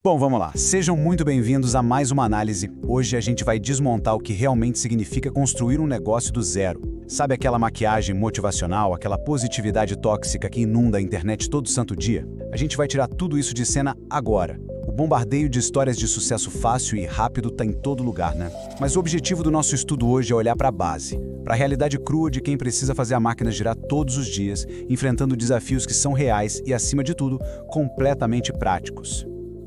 Bom, vamos lá. Sejam muito bem-vindos a mais uma análise. Hoje a gente vai desmontar o que realmente significa construir um negócio do zero. Sabe aquela maquiagem motivacional, aquela positividade tóxica que inunda a internet todo santo dia? A gente vai tirar tudo isso de cena agora. O bombardeio de histórias de sucesso fácil e rápido está em todo lugar, né? Mas o objetivo do nosso estudo hoje é olhar para a base, para a realidade crua de quem precisa fazer a máquina girar todos os dias, enfrentando desafios que são reais e, acima de tudo, completamente práticos.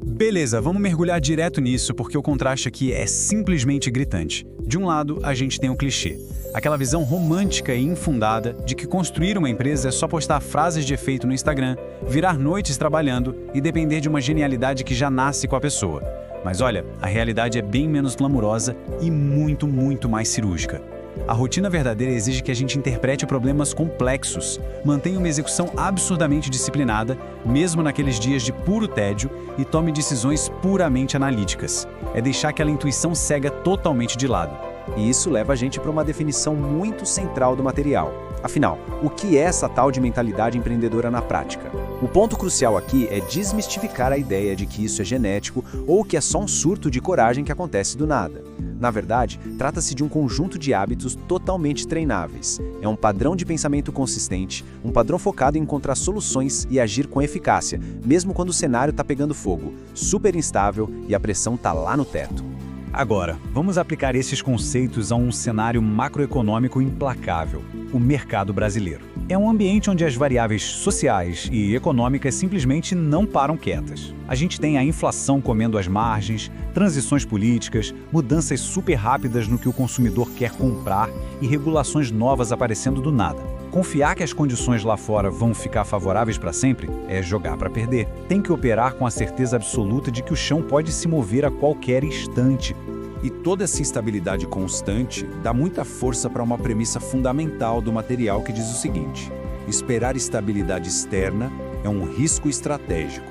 Beleza, vamos mergulhar direto nisso porque o contraste aqui é simplesmente gritante. De um lado, a gente tem o clichê, aquela visão romântica e infundada de que construir uma empresa é só postar frases de efeito no Instagram, virar noites trabalhando e depender de uma genialidade que já nasce com a pessoa. Mas olha, a realidade é bem menos glamurosa e muito mais cirúrgica. A rotina verdadeira exige que a gente interprete problemas complexos, mantenha uma execução absurdamente disciplinada, mesmo naqueles dias de puro tédio, e tome decisões puramente analíticas. É deixar aquela intuição cega totalmente de lado. E isso leva a gente para uma definição muito central do material. Afinal, o que é essa tal de mentalidade empreendedora na prática? O ponto crucial aqui é desmistificar a ideia de que isso é genético ou que é só um surto de coragem que acontece do nada. Na verdade, trata-se de um conjunto de hábitos totalmente treináveis. É um padrão de pensamento consistente, um padrão focado em encontrar soluções e agir com eficácia, mesmo quando o cenário está pegando fogo, super instável e a pressão está lá no teto. Agora, vamos aplicar esses conceitos a um cenário macroeconômico implacável, o mercado brasileiro. É um ambiente onde as variáveis sociais e econômicas simplesmente não param quietas. A gente tem a inflação comendo as margens, transições políticas, mudanças super rápidas no que o consumidor quer comprar e regulações novas aparecendo do nada. Confiar que as condições lá fora vão ficar favoráveis para sempre é jogar para perder. Tem que operar com a certeza absoluta de que o chão pode se mover a qualquer instante. E toda essa instabilidade constante dá muita força para uma premissa fundamental do material que diz o seguinte: esperar estabilidade externa é um risco estratégico.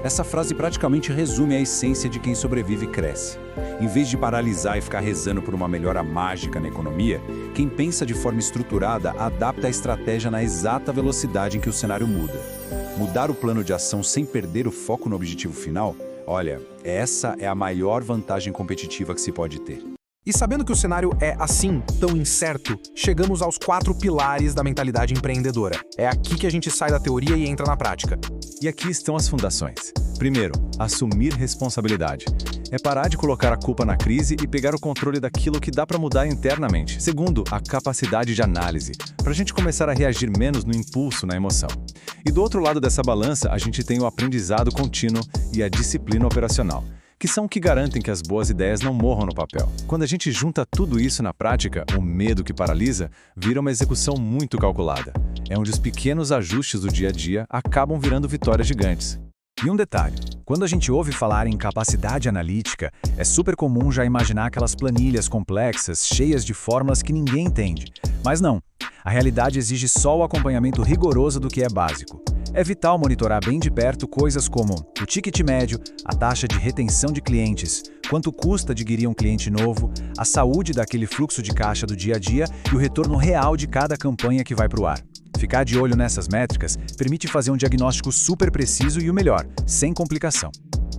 Essa frase praticamente resume a essência de quem sobrevive e cresce. Em vez de paralisar e ficar rezando por uma melhora mágica na economia, quem pensa de forma estruturada adapta a estratégia na exata velocidade em que o cenário muda. Mudar o plano de ação sem perder o foco no objetivo final? Olha, essa é a maior vantagem competitiva que se pode ter. E sabendo que o cenário é assim, tão incerto, chegamos aos 4 pilares da mentalidade empreendedora. É aqui que a gente sai da teoria e entra na prática. E aqui estão as fundações. Primeiro, assumir responsabilidade. É parar de colocar a culpa na crise e pegar o controle daquilo que dá para mudar internamente. Segundo, a capacidade de análise, para a gente começar a reagir menos no impulso, na emoção. E do outro lado dessa balança, a gente tem o aprendizado contínuo e a disciplina operacional, que são o que garantem que as boas ideias não morram no papel. Quando a gente junta tudo isso na prática, o medo que paralisa vira uma execução muito calculada. É onde os pequenos ajustes do dia a dia acabam virando vitórias gigantes. E um detalhe, quando a gente ouve falar em capacidade analítica, é super comum já imaginar aquelas planilhas complexas, cheias de fórmulas que ninguém entende. Mas não, a realidade exige só o acompanhamento rigoroso do que é básico. É vital monitorar bem de perto coisas como o ticket médio, a taxa de retenção de clientes, quanto custa adquirir um cliente novo, a saúde daquele fluxo de caixa do dia a dia e o retorno real de cada campanha que vai para o ar. Ficar de olho nessas métricas permite fazer um diagnóstico super preciso e o melhor, sem complicação.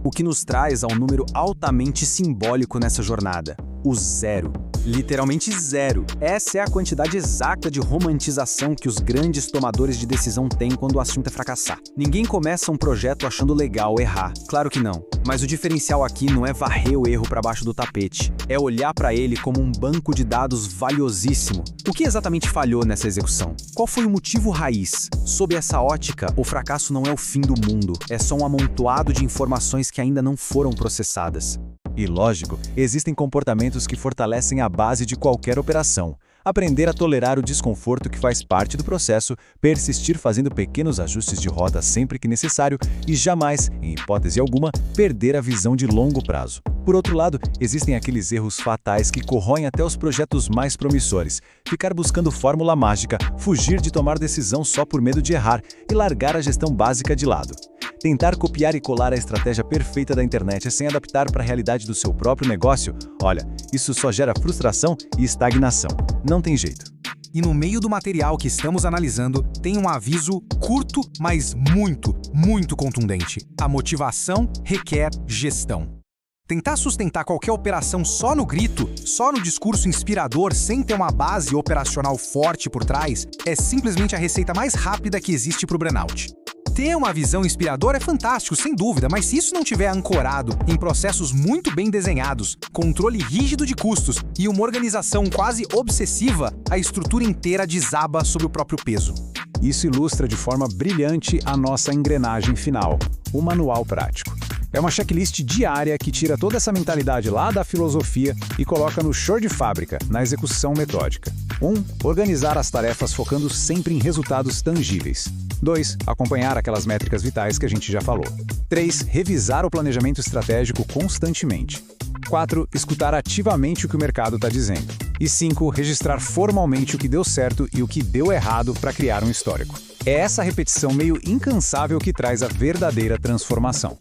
O que nos traz a um número altamente simbólico nessa jornada: o zero. Literalmente zero. Essa é a quantidade exata de romantização que os grandes tomadores de decisão têm quando o assunto é fracassar. Ninguém começa um projeto achando legal errar. Claro que não. Mas o diferencial aqui não é varrer o erro para baixo do tapete. É olhar para ele como um banco de dados valiosíssimo. O que exatamente falhou nessa execução? Qual foi o motivo raiz? Sob essa ótica, o fracasso não é o fim do mundo. É só um amontoado de informações que ainda não foram processadas. E lógico, existem comportamentos que fortalecem a base de qualquer operação. Aprender a tolerar o desconforto que faz parte do processo, persistir fazendo pequenos ajustes de rota sempre que necessário e jamais, em hipótese alguma, perder a visão de longo prazo. Por outro lado, existem aqueles erros fatais que corroem até os projetos mais promissores. Ficar buscando fórmula mágica, fugir de tomar decisão só por medo de errar e largar a gestão básica de lado. Tentar copiar e colar a estratégia perfeita da internet sem adaptar para a realidade do seu próprio negócio, olha, isso só gera frustração e estagnação. Não tem jeito. E no meio do material que estamos analisando, tem um aviso curto, mas muito contundente. A motivação requer gestão. Tentar sustentar qualquer operação só no grito, só no discurso inspirador, sem ter uma base operacional forte por trás, é simplesmente a receita mais rápida que existe para o burnout. Ter uma visão inspiradora é fantástico, sem dúvida, mas se isso não estiver ancorado em processos muito bem desenhados, controle rígido de custos e uma organização quase obsessiva, a estrutura inteira desaba sob o próprio peso. Isso ilustra de forma brilhante a nossa engrenagem final, o manual prático. É uma checklist diária que tira toda essa mentalidade lá da filosofia e coloca no chão de fábrica, na execução metódica. 1. Organizar as tarefas focando sempre em resultados tangíveis. 2. Acompanhar aquelas métricas vitais que a gente já falou. 3. Revisar o planejamento estratégico constantemente. 4. Escutar ativamente o que o mercado está dizendo. E 5. Registrar formalmente o que deu certo e o que deu errado para criar um histórico. É essa repetição meio incansável que traz a verdadeira transformação.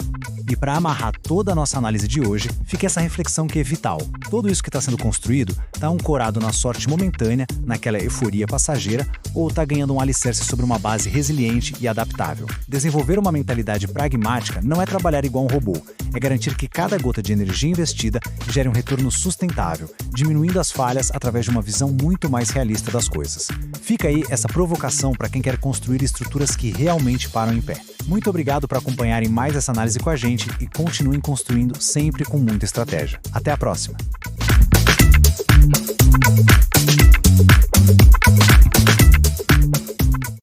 E para amarrar toda a nossa análise de hoje, fica essa reflexão que é vital. Tudo isso que está sendo construído está ancorado na sorte momentânea, naquela euforia passageira, ou está ganhando um alicerce sobre uma base resiliente e adaptável. Desenvolver uma mentalidade pragmática não é trabalhar igual um robô, é garantir que cada gota de energia investida gere um retorno sustentável, diminuindo as falhas através de uma visão muito mais realista das coisas. Fica aí essa provocação para quem quer construir estruturas que realmente param em pé. Muito obrigado por acompanharem mais essa análise com a gente e continuem construindo sempre com muita estratégia. Até a próxima!